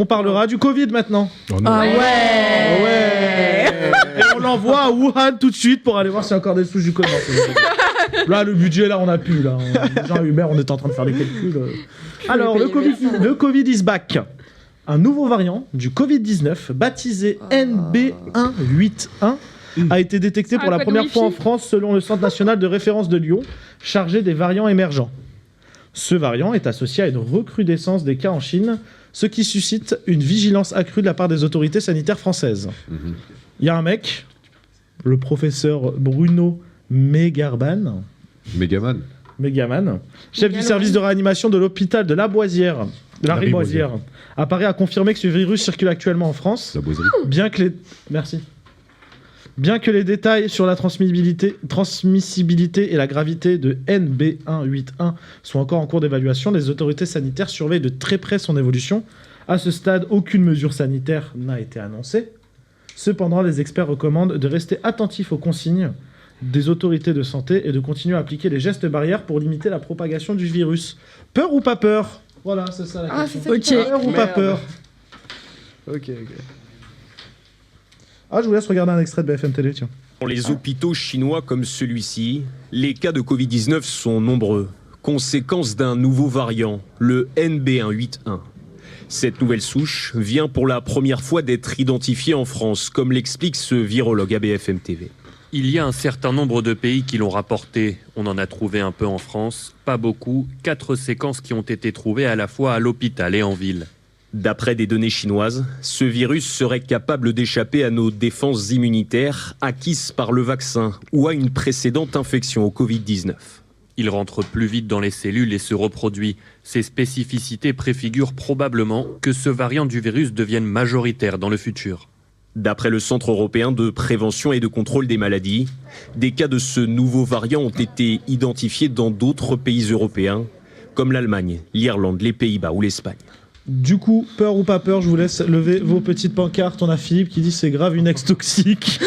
On parlera du Covid maintenant. Oh non. Ah ouais. Ouais. Et on l'envoie à Wuhan tout de suite pour aller voir s'il y a encore des souches du Covid. Là, le budget, là, on a pu. Là. Jean Hubert, on est en train de faire les calculs. Alors, le Covid is back. Un nouveau variant du Covid-19, baptisé NB181, a été détecté pour la première fois en France selon le Centre national de référence de Lyon, chargé des variants émergents. Ce variant est associé à une recrudescence des cas en Chine, ce qui suscite une vigilance accrue de la part des autorités sanitaires françaises. Il y a un mec, le professeur Bruno Megarban, chef du service de réanimation de l'hôpital de la Riboisière, apparaît à confirmer que ce virus circule actuellement en France, bien que les détails sur la transmissibilité et la gravité de NB181 soient encore en cours d'évaluation. Les autorités sanitaires surveillent de très près son évolution. À ce stade, aucune mesure sanitaire n'a été annoncée. Cependant, les experts recommandent de rester attentifs aux consignes des autorités de santé et de continuer à appliquer les gestes barrières pour limiter la propagation du virus. Peur ou pas peur ? Voilà, c'est ça la question. Peur ou pas peur ? Ok. Ah, je vous laisse regarder un extrait de BFM Télé, tiens. Dans les hôpitaux chinois comme celui-ci, les cas de Covid-19 sont nombreux. Conséquence d'un nouveau variant, le NB181. Cette nouvelle souche vient pour la première fois d'être identifiée en France, comme l'explique ce virologue à BFM TV. Il y a un certain nombre de pays qui l'ont rapporté. On en a trouvé un peu en France, pas beaucoup. 4 séquences qui ont été trouvées à la fois à l'hôpital et en ville. D'après des données chinoises, ce virus serait capable d'échapper à nos défenses immunitaires acquises par le vaccin ou à une précédente infection au Covid-19. Il rentre plus vite dans les cellules et se reproduit. Ces spécificités préfigurent probablement que ce variant du virus devienne majoritaire dans le futur. D'après le Centre européen de prévention et de contrôle des maladies, des cas de ce nouveau variant ont été identifiés dans d'autres pays européens, comme l'Allemagne, l'Irlande, les Pays-Bas ou l'Espagne. Du coup, peur ou pas peur, je vous laisse lever vos petites pancartes. On a Philippe qui dit c'est grave une ex toxique.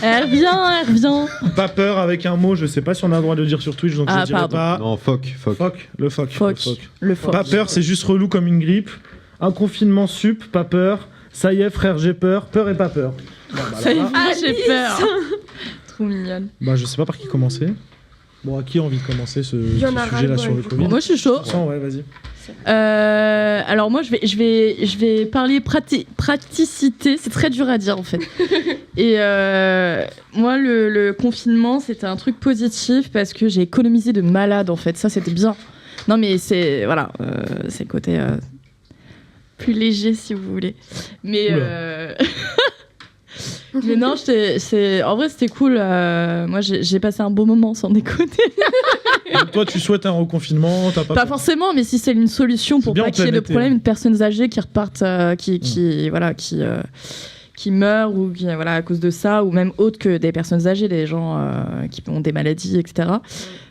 Elle revient. Pas peur avec un mot, je sais pas si on a le droit de le dire sur Twitch, donc je dirai pas. Non, phoque. Le phoque. Pas peur, c'est juste relou comme une grippe. Un confinement sup, pas peur. Ça y est, frère, j'ai peur. Peur et pas peur. Bon, Ça y est, j'ai peur. Trop mignonne. Bah, je sais pas par qui commencer. Bon, à qui a envie de commencer ce sujet-là sur le Covid ? Moi, je suis chaud. Ouais, vas-y. Alors moi, je vais parler praticité. C'est très dur à dire en fait. Et moi, le confinement, c'était un truc positif parce que j'ai économisé de malade en fait. Ça, c'était bien. Non, mais c'est voilà, c'est le côté plus léger si vous voulez. Mais mais non, en vrai, c'était cool. Moi, j'ai passé un beau moment sans déconner. Donc toi, tu souhaites un reconfinement, t'as pas forcément, mais si c'est une solution pour pas qu'il y ait de problème, de personnes âgées qui repartent, qui meurent ou qui, voilà, à cause de ça, ou même autres que des personnes âgées, des gens qui ont des maladies, etc.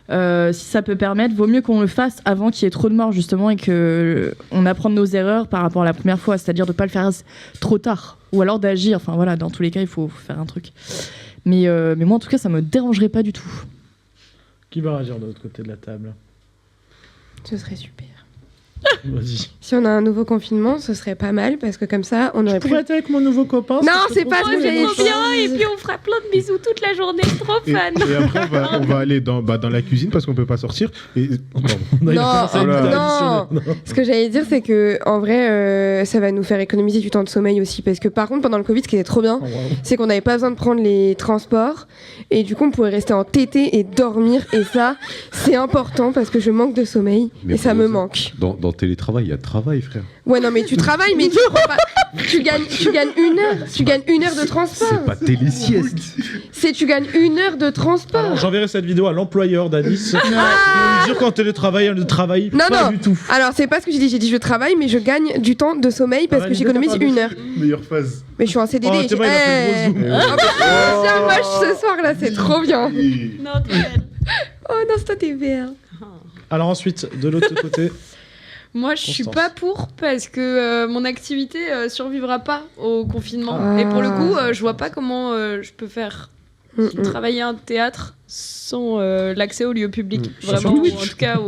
Si ça peut permettre, vaut mieux qu'on le fasse avant qu'il y ait trop de morts, justement, et qu'on apprenne nos erreurs par rapport à la première fois, c'est-à-dire de ne pas le faire trop tard, ou alors d'agir. Enfin voilà, dans tous les cas, il faut faire un truc. Mais moi, en tout cas, ça me dérangerait pas du tout. Qui va réagir de l'autre côté de la table ? Ce serait super. Vas-y. Si on a un nouveau confinement, ce serait pas mal parce que comme ça, on aurait pu être avec mon nouveau copain. Non, c'est pas trop bien. Et puis on fera plein de bisous toute la journée. Trop fan. Et après, on va aller dans la cuisine parce qu'on peut pas sortir. Non. Ce que j'allais dire, c'est que en vrai, ça va nous faire économiser du temps de sommeil aussi, parce que par contre, pendant le Covid, ce qui était trop bien, c'est qu'on n'avait pas besoin de prendre les transports et du coup, on pouvait rester en TT et dormir. Et ça, c'est important parce que je manque de sommeil et ça me manque. Dans télétravail, il y a travail, frère. Ouais, non, mais tu travailles, mais tu prends pas. Tu gagnes 1 heure. Tu gagnes 1 heure de transport. C'est pas télésieste. Tu gagnes 1 heure de transport. Alors, j'enverrai cette vidéo à l'employeur d'Alice. Pour lui dire qu'en télétravail, elle ne travaille pas du tout. Alors, c'est pas ce que j'ai dit. J'ai dit je travaille, mais je gagne du temps de sommeil parce que j'économise 1 heure. Meilleure phase. Mais je suis en CDD. Oh, il a fait le gros zoom. Bien moche ce soir là, c'est trop bien. Non, t'es belle. Oh non, c'est toi, t'es vert. Alors ensuite, de l'autre côté. Moi, je suis pas pour parce que mon activité survivra pas au confinement. Et pour le coup, je vois pas comment je peux faire travailler un théâtre sans l'accès aux lieux publics. Sur Vraiment, Twitch. en tout cas.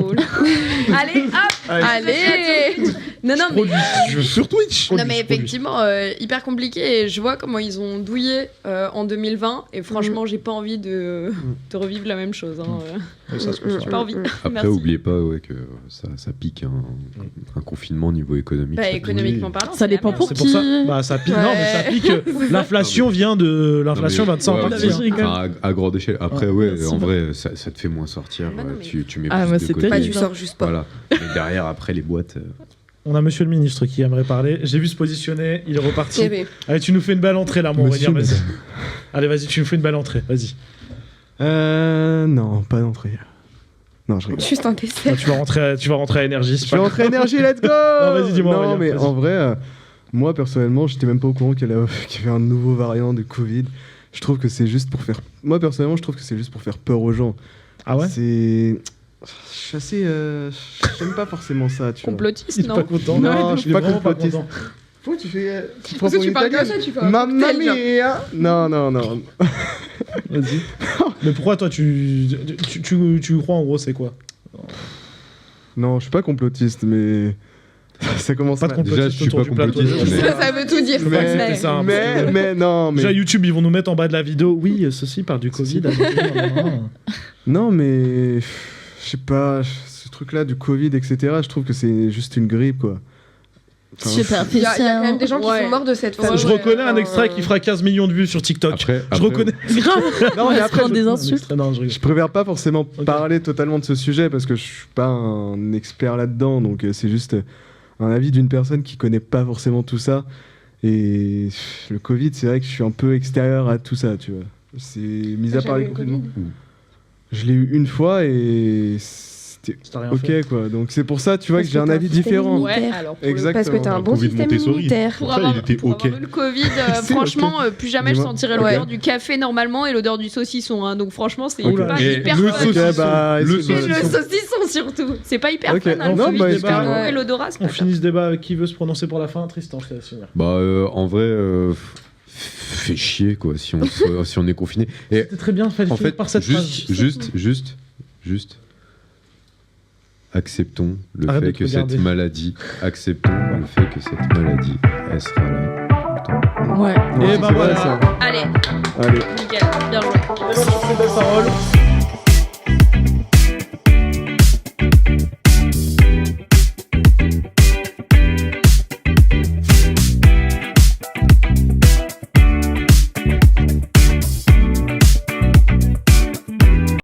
Allez, hop Allez. Non, non, mais... Sur Twitch. Non mais effectivement hyper compliqué et je vois comment ils ont douillé en 2020 et franchement j'ai pas envie de revivre la même chose Ça se comprend. j'ai pas envie. Après, Merci. oubliez pas que ça pique un confinement au niveau économique. Bah, ça économiquement parlant Ça c'est la dépend merde. pour C'est qui. pour ça. Bah ça pique. Non, mais ça pique. L'inflation vient de ça en ouais, partie. je rigole. enfin, à grande échelle. Après, Ah, ouais, merci. en vrai, ça te fait moins sortir. Bah non, ouais, mais- tu mets Ah, plus moi, de c'est côté. Pas terrible. tu sors juste pas. Voilà. Et derrière, après, les boîtes. On a monsieur le ministre qui aimerait parler. J'ai vu se positionner, il est reparti. TV. Allez, tu nous fais une belle entrée là, mon Monsieur Aurélien, vas-y. le- Allez, vas-y, tu nous fais une belle entrée, vas-y. Non, pas d'entrée. Non, je rigole. Juste un Non, dessert. tu vas rentrer à énergie. Je vais rentrer énergie, let's go. vas-y, dis-moi, Non, Aurélien, mais vas-y. en vrai, moi personnellement, j'étais même pas au courant qu'il y avait un nouveau variant de Covid. Je trouve que c'est juste pour faire. Moi personnellement, je trouve que c'est juste pour faire peur aux gens. Ah ouais. C'est. Je suis assez. J'aime pas forcément ça, tu vois. Il Complotiste est pas non content. Non, je suis il est pas vraiment complotiste. content. Faut que tu fais. Tu Parce que tu parles comme ça, tu fais un Mamma cocktail, genre. mia. Non. Vas-y. Mais pourquoi toi tu crois en gros c'est quoi? Non, je suis pas complotiste, mais. Ça commence Pas de mal. complotiste Déjà, je suis autour pas du plateau. complotiste, Déjà, mais- Ça veut tout dire. Je peux pas accepter ça, hein, parce que- mais non, mais. Déjà YouTube ils vont nous mettre en bas de la vidéo. Oui, ceci parle du Covid. Non, mais. Je sais pas, ce truc-là du Covid, etc., je trouve que c'est juste une grippe, quoi. Enfin, Il y a quand même des gens qui Ouais. sont morts de cette façon. Je reconnais un extrait qui fera 15 millions de vues sur TikTok. Après, Je reconnais. Grave. Non, mais après, des insultes. Non, je rigole. je préfère pas forcément parler totalement de ce sujet parce que je suis pas un expert là-dedans, donc c'est juste un avis d'une personne qui connaît pas forcément tout ça. Et le Covid, c'est vrai que je suis un peu extérieur à tout ça, tu vois. C'est mis à part les confinements. Je l'ai eu une fois et c'était Ça t'a rien ok, fait. quoi. Donc c'est pour ça, tu vois, Parce que j'ai que un t'as un avis système différent. immunitaire. Ouais, alors pour le- Exactement. Parce que t'as un bon Covid système Montessori. immunitaire. Pour Ça, avoir, il était pour ok. avoir eu le Covid, C'est franchement, ok. plus jamais je Dis-moi. sentirais Ouais. l'odeur du café normalement et l'odeur du saucisson. Hein. Donc franchement, c'est Oula. pas Et hyper le fun. saucisson. Ok, bah, Le excuse-moi. Et le saucisson. saucisson surtout. C'est pas hyper Ok. fun. Hein, le Non, Covid, bah, le excuse-moi. goût et l'odorat, c'est On pas finit ce débat avec qui veut se prononcer pour la fin. Tristan, je te laisse finir. Bah, en vrai, fait chier, quoi, si on est confiné. Et C'était très bien, fallait en finir fait, par cette phrase. juste, acceptons le Arrête fait de te que regarder. cette maladie, acceptons le fait que cette maladie, elle sera là tout le temps. Ouais. Et C'est bah vrai, voilà. ça. Allez, Allez. nickel, bien joué. C'est belle parole.